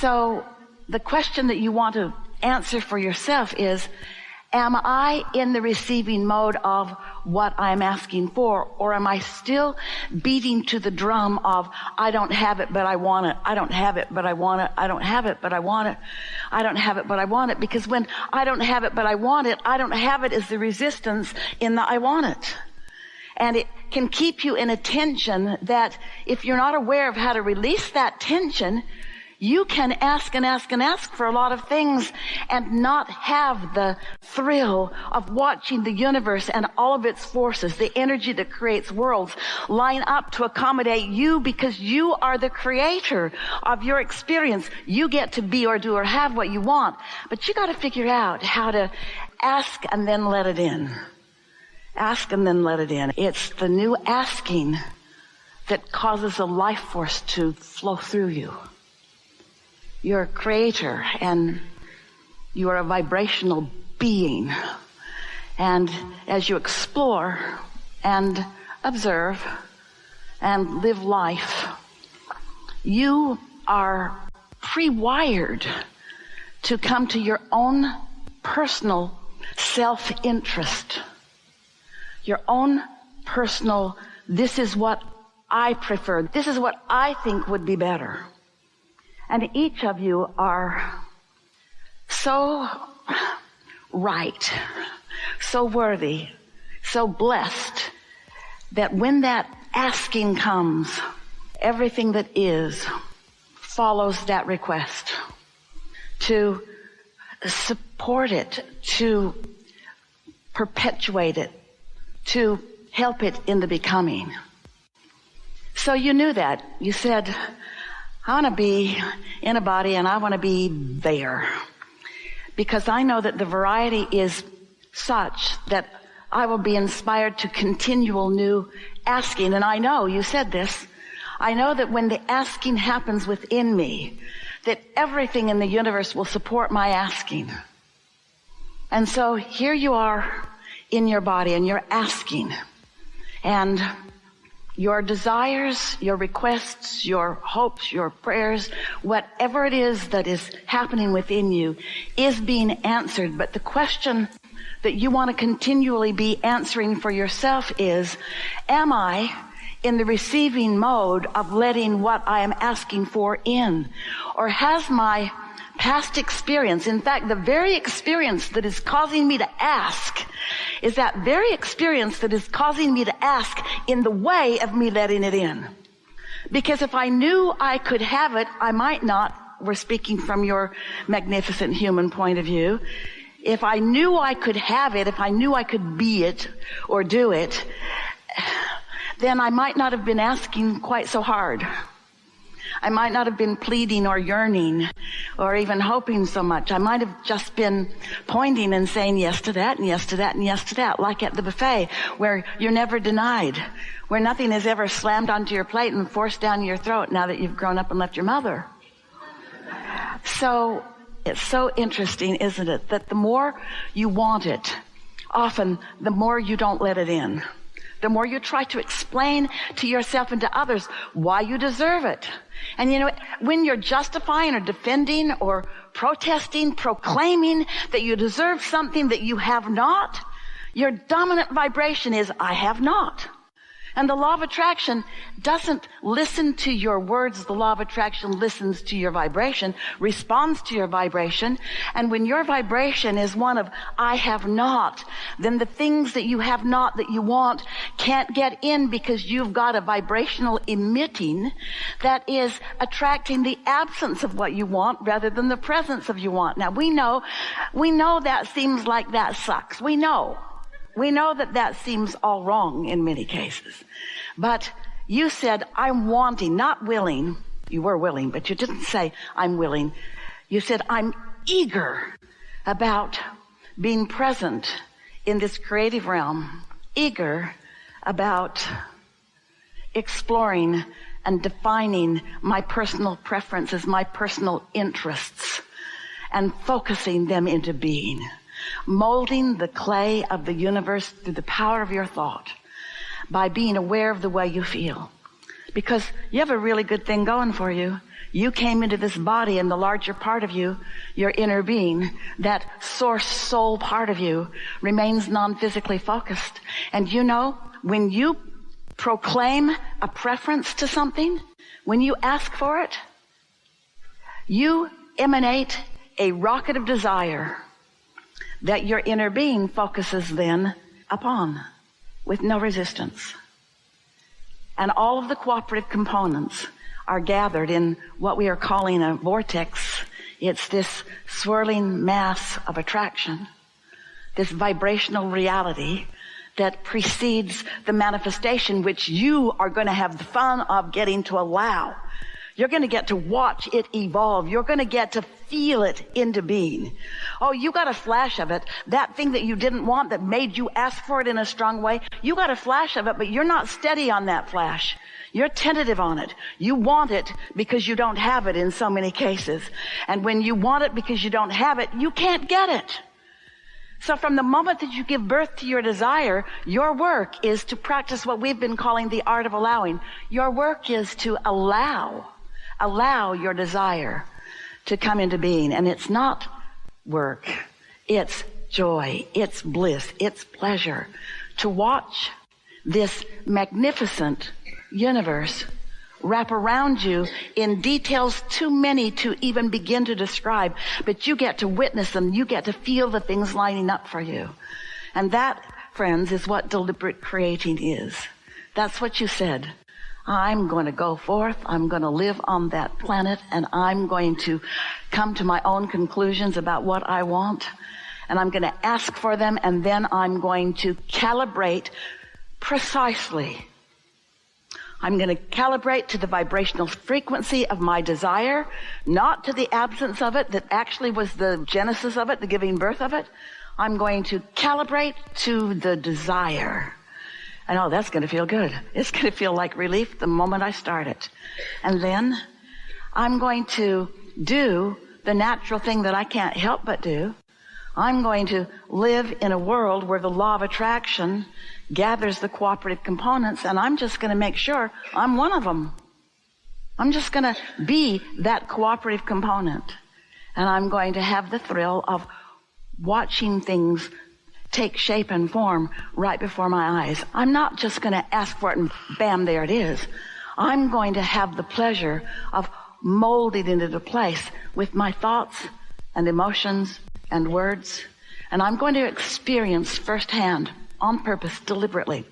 So the question that you want to answer for yourself is, am I in the receiving mode of what I'm asking for, or am I still beating to the drum of, I don't have it, but I want it. I don't have it, but I want it. I don't have it, but I want it. I don't have it, but I want it. Because when I don't have it, but I want it, I don't have it is the resistance in the I want it. And it can keep you in a tension that if you're not aware of how to release that tension, you can ask and ask and ask for a lot of things and not have the thrill of watching the universe and all of its forces, the energy that creates worlds, line up to accommodate you, because you are the creator of your experience. You get to be or do or have what you want, but you got to figure out how to ask and then let it in. Ask and then let it in. It's the new asking that causes a life force to flow through you. You're a creator, and you are a vibrational being. And as you explore and observe and live life, you are pre-wired to come to your own personal self-interest. Your own personal, this is what I prefer. This is what I think would be better. And each of you are so right, so worthy, so blessed that when that asking comes, everything that is follows that request, to support it, to perpetuate it, to help it in the becoming. So you knew that. You said, I want to be in a body and I want to be there, because I know that the variety is such that I will be inspired to continual new asking. And I know, you said this, I know that when the asking happens within me, that everything in the universe will support my asking. And so here you are in your body and you're asking, and your desires, your requests, your hopes, your prayers, whatever it is that is happening within you is being answered. But the question that you want to continually be answering for yourself is, am I in the receiving mode of letting what I am asking for in? Or has my past experience, in fact, the very experience that is causing me to ask, is that very experience that is causing me to ask in the way of me letting it in? Because if I knew I could have it, I might not. We're speaking from your magnificent human point of view. If I knew I could have it, if I knew I could be it or do it, then I might not have been asking quite so hard. I might not have been pleading or yearning or even hoping so much. I might have just been pointing and saying yes to that and yes to that and yes to that, like at the buffet where you're never denied, where nothing is ever slammed onto your plate and forced down your throat now that you've grown up and left your mother. So it's so interesting, isn't it, that the more you want it, often the more you don't let it in. The more you try to explain to yourself and to others why you deserve it. And you know, when you're justifying or defending or protesting, proclaiming that you deserve something that you have not, your dominant vibration is, I have not. And the law of attraction doesn't listen to your words. The law of attraction listens to your vibration, responds to your vibration. And when your vibration is one of, I have not, then the things that you have not that you want can't get in, because you've got a vibrational emitting that is attracting the absence of what you want rather than the presence of you want. Now we know that seems like that sucks. We know that seems all wrong in many cases. But you said, I'm wanting, not willing. You were willing, but you didn't say, I'm willing. You said, I'm eager about being present in this creative realm, eager about exploring and defining my personal preferences, my personal interests, and focusing them into being. Molding the clay of the universe through the power of your thought by being aware of the way you feel. Because you have a really good thing going for you. You came into this body, and the larger part of you, your inner being, that source soul part of you, remains non-physically focused. And you know, when you proclaim a preference to something, when you ask for it, you emanate a rocket of desire that your inner being focuses then upon with no resistance. And all of the cooperative components are gathered in what we are calling a vortex. It's this swirling mass of attraction, this vibrational reality that precedes the manifestation, which you are going to have the fun of getting to allow. You're going to get to watch it evolve. You're going to get to feel it into being. Oh, you got a flash of it. That thing that you didn't want that made you ask for it in a strong way, you got a flash of it, but you're not steady on that flash. You're tentative on it. You want it because you don't have it in so many cases. And when you want it because you don't have it, you can't get it. So from the moment that you give birth to your desire, your work is to practice what we've been calling the art of allowing. Your work is to allow your desire to come into being. And it's not work. It's joy. It's bliss. It's pleasure to watch this magnificent universe wrap around you in details too many to even begin to describe. But you get to witness them. You get to feel the things lining up for you. And that, friends, is what deliberate creating is. That's what you said. I'm going to go forth. I'm going to live on that planet, and I'm going to come to my own conclusions about what I want. And I'm going to ask for them, and then I'm going to calibrate precisely. I'm going to calibrate to the vibrational frequency of my desire, not to the absence of it that actually was the genesis of it, the giving birth of it. I'm going to calibrate to the desire. And oh, that's going to feel good. It's going to feel like relief the moment I start it. And then I'm going to do the natural thing that I can't help but do. I'm going to live in a world where the law of attraction gathers the cooperative components, and I'm just going to make sure I'm one of them. I'm just going to be that cooperative component. And I'm going to have the thrill of watching things take shape and form right before my eyes. I'm not just going to ask for it and bam, there it is. I'm going to have the pleasure of molding it into place with my thoughts and emotions and words. And I'm going to experience firsthand, on purpose, deliberately,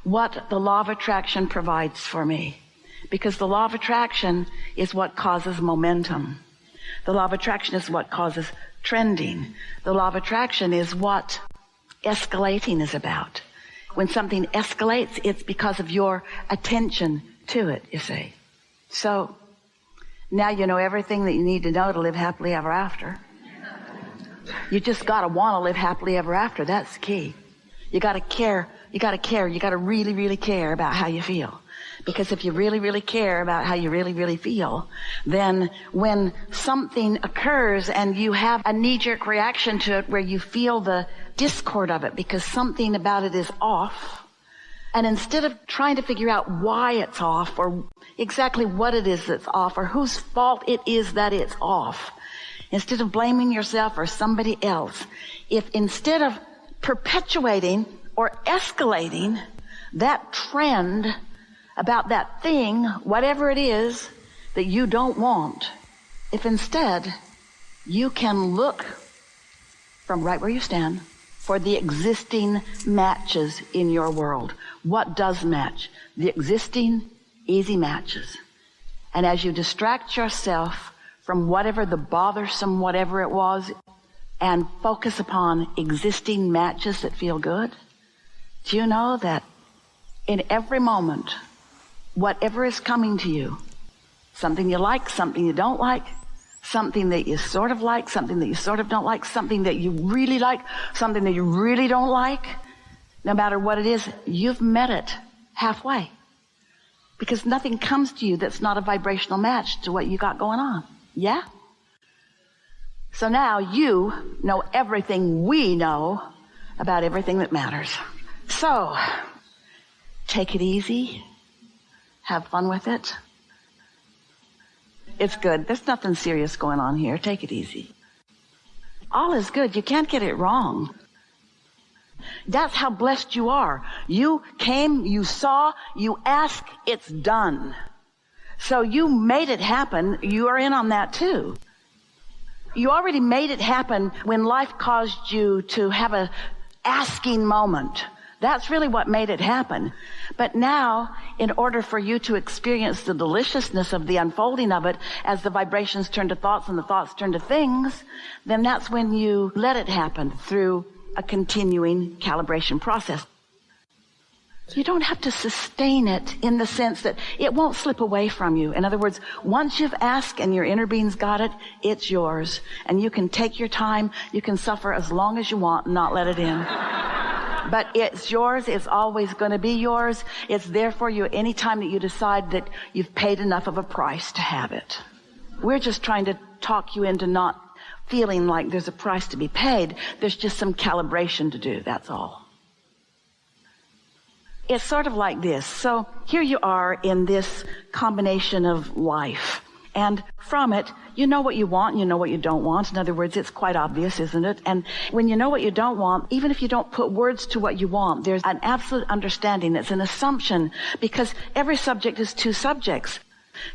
what the law of attraction provides for me. Because the law of attraction is what causes momentum. The law of attraction is what causes trending. The law of attraction is what escalating is about. When something escalates, it's because of your attention to it, you see. So now you know everything that you need to know to live happily ever after. You just got to want to live happily ever after. That's key. You got to care. You got to really, really care about how you feel. Because if you really, really care about how you really, really feel, then when something occurs and you have a knee-jerk reaction to it where you feel the discord of it because something about it is off, and instead of trying to figure out why it's off or exactly what it is that's off or whose fault it is that it's off, instead of blaming yourself or somebody else, if instead of perpetuating or escalating that trend about that thing, whatever it is that you don't want, if instead you can look from right where you stand for the existing matches in your world. What does match? The existing easy matches. And as you distract yourself from whatever the bothersome whatever it was and focus upon existing matches that feel good, do you know that in every moment, whatever is coming to you, something you like, something you don't like, something that you sort of like, something that you sort of don't like, something that you really like, something that you really don't like, no matter what it is, you've met it halfway. Because nothing comes to you that's not a vibrational match to what you got going on. Yeah? So now you know everything we know about everything that matters. So, take it easy. Have fun with it. It's good. There's nothing serious going on here. Take it easy. All is good. You can't get it wrong. That's how blessed you are. You came, you saw, you asked, it's done. So you made it happen. You are in on that too. You already made it happen when life caused you to have a asking moment. That's really what made it happen. But now, in order for you to experience the deliciousness of the unfolding of it, as the vibrations turn to thoughts and the thoughts turn to things, then that's when you let it happen through a continuing calibration process. You don't have to sustain it in the sense that it won't slip away from you. In other words, once you've asked and your inner being's got it, it's yours. And you can take your time. You can suffer as long as you want and not let it in. But it's yours. It's always going to be yours. It's there for you any time that you decide that you've paid enough of a price to have it. We're just trying to talk you into not feeling like there's a price to be paid. There's just some calibration to do. That's all. It's sort of like this. So here you are in this combination of life. And from it, you know what you want and you know what you don't want. In other words, it's quite obvious, isn't it? And when you know what you don't want, even if you don't put words to what you want, there's an absolute understanding. It's an assumption because every subject is two subjects.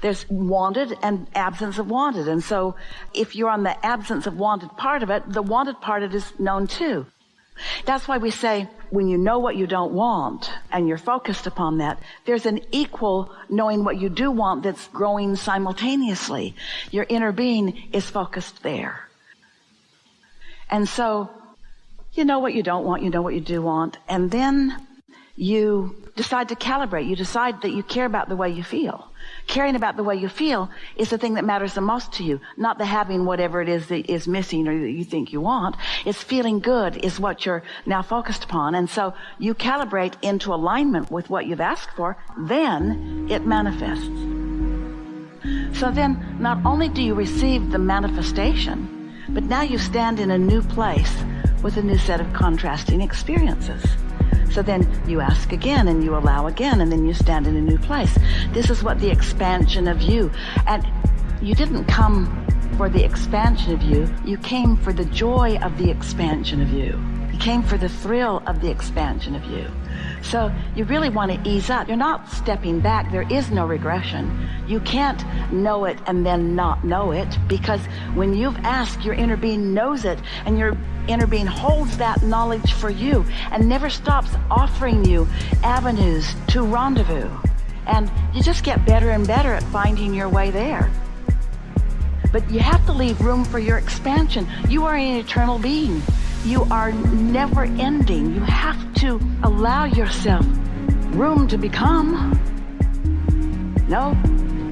There's wanted and absence of wanted. And so if you're on the absence of wanted part of it, the wanted part of it is known too. That's why we say when you know what you don't want and you're focused upon that, there's an equal knowing what you do want that's growing simultaneously. Your inner being is focused there. And so you know what you don't want, you know what you do want, and then you decide to calibrate. You decide that you care about the way you feel. Caring about the way you feel is the thing that matters the most to you, not the having whatever it is that is missing or that you think you want. It's feeling good is what you're now focused upon. And so you calibrate into alignment with what you've asked for, then it manifests. So then not only do you receive the manifestation, but now you stand in a new place with a new set of contrasting experiences. So then you ask again and you allow again and then you stand in a new place. This is what the expansion of you. And you didn't come for the expansion of you. You came for the joy of the expansion of you. You came for the thrill of the expansion of you. So you really want to ease up. You're not stepping back. There is no regression. You can't know it and then not know it, because when you've asked, your inner being knows it, and your inner being holds that knowledge for you and never stops offering you avenues to rendezvous. And you just get better and better at finding your way there. But you have to leave room for your expansion. You are an eternal being. You are never ending. You have to allow yourself room to become. No,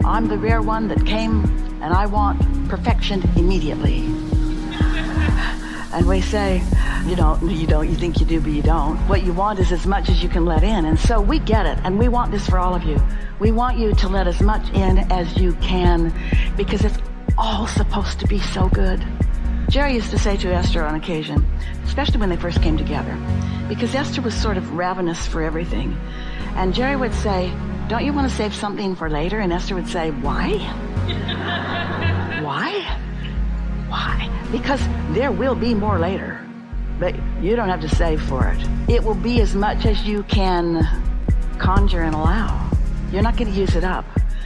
I'm the rare one that came and I want perfection immediately. And we say, you think you do, but you don't. What you want is as much as you can let in. And so we get it. And we want this for all of you. We want you to let as much in as you can, because it's all supposed to be so good. Jerry used to say to Esther on occasion, especially when they first came together, because Esther was sort of ravenous for everything. And Jerry would say, don't you want to save something for later? And Esther would say, why? Why? Why? Because there will be more later, but you don't have to save for it. It will be as much as you can conjure and allow. You're not going to use it up.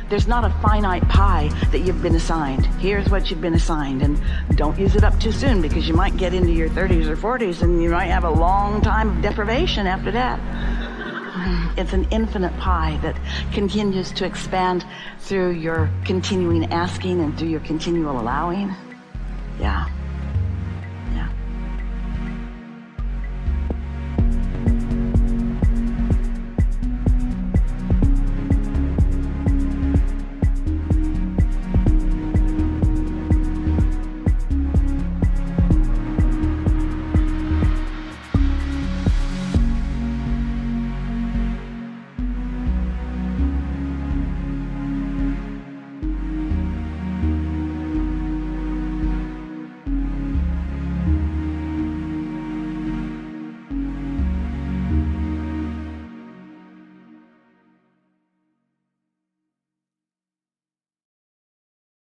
There's not a finite pie that you've been assigned. Here's what you've been assigned, and don't use it up too soon, because you might get into your 30s or 40s and you might have a long time of deprivation after that. It's an infinite pie that continues to expand through your continuing asking and through your continual allowing. Yeah.